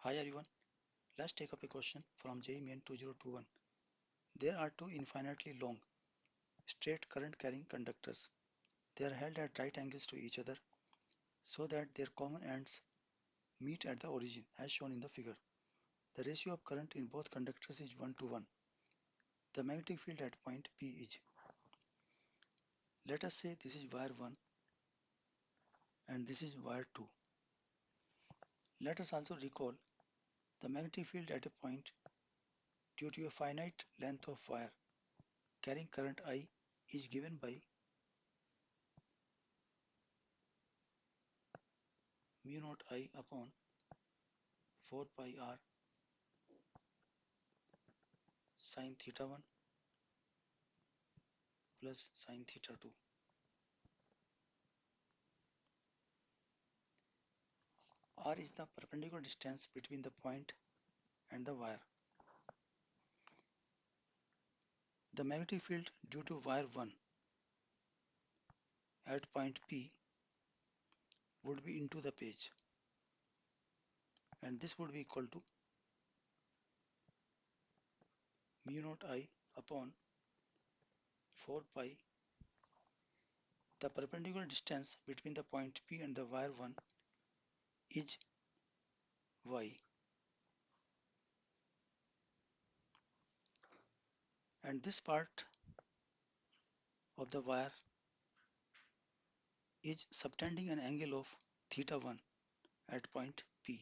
Hi everyone, let's take up a question from JEE Main 2021. There are two infinitely long, straight current carrying conductors. They are held at right angles to each other so that their common ends meet at the origin as shown in the figure. The ratio of current in both conductors is 1 to 1. The magnetic field at point P is. Let us say this is wire 1 and this is wire 2. Let us also recall the magnetic field at a point due to a finite length of wire carrying current I is given by mu naught I upon 4 pi r sin theta 1 plus sin theta 2. R is the perpendicular distance between the point and the wire. The magnetic field due to wire 1 at point P would be into the page, and this would be equal to mu naught I upon 4 pi. The perpendicular distance between the point P and the wire 1 is y, and this part of the wire is subtending an angle of theta 1 at point P.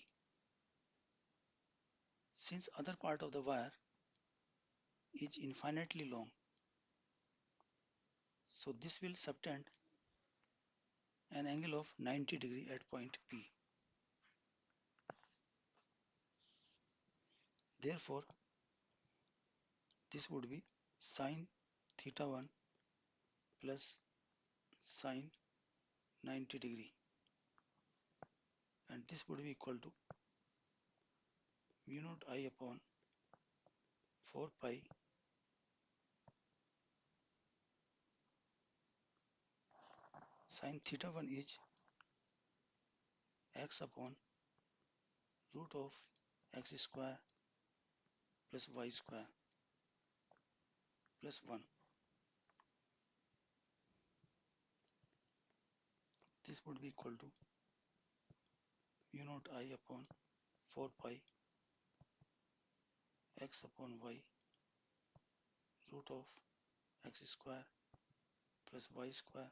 Since other part of the wire is infinitely long, so this will subtend an angle of 90 degree at point P. Therefore, this would be sin theta 1 plus sin 90 degree, and this would be equal to mu naught I upon 4 pi sin theta 1 is x upon root of x square plus y square plus 1. This would be equal to mu naught I upon 4 pi x upon y root of x square plus y square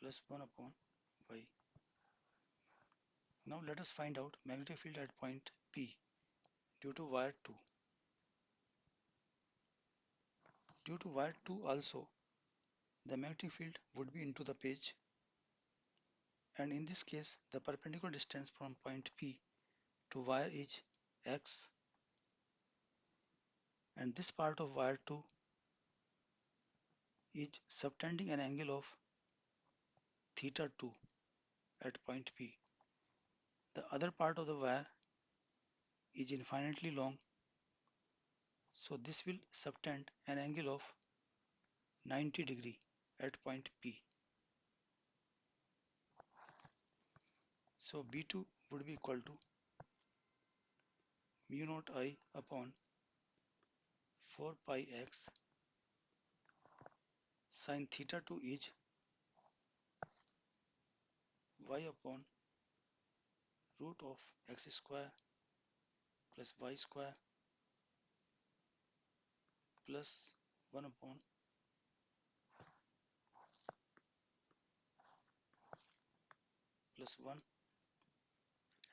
plus 1 upon y. Now let us find out magnetic field at point P due to wire 2. Due to wire 2 also, the magnetic field would be into the page, and in this case the perpendicular distance from point P to wire is x, and this part of wire 2 is subtending an angle of theta 2 at point P. The other part of the wire is infinitely long, so this will subtend an angle of 90 degree at point P. So B2 would be equal to mu naught I upon 4 pi x sin theta 2 is y upon root of x square plus y square plus 1 upon plus 1,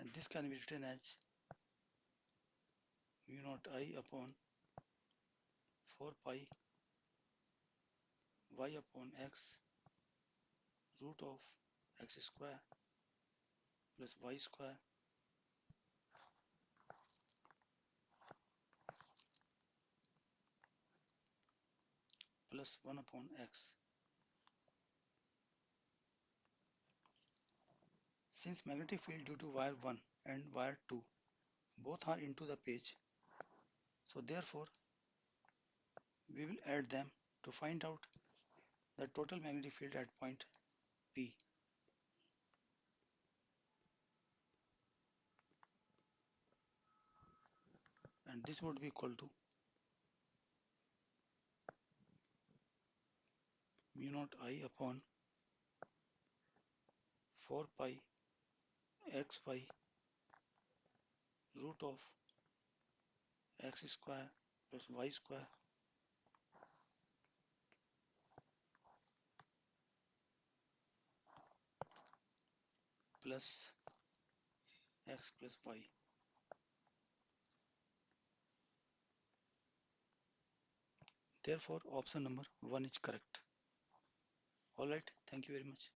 and this can be written as mu naught I upon 4 pi y upon x root of x square plus y square plus 1 upon x. Since magnetic field due to wire 1 and wire 2 both are into the page, so therefore we will add them to find out the total magnetic field at point P. and this would be equal to mu naught I upon 4 pi xy root of x square plus y square plus x plus y. Therefore, option number 1 is correct. Alright, thank you very much.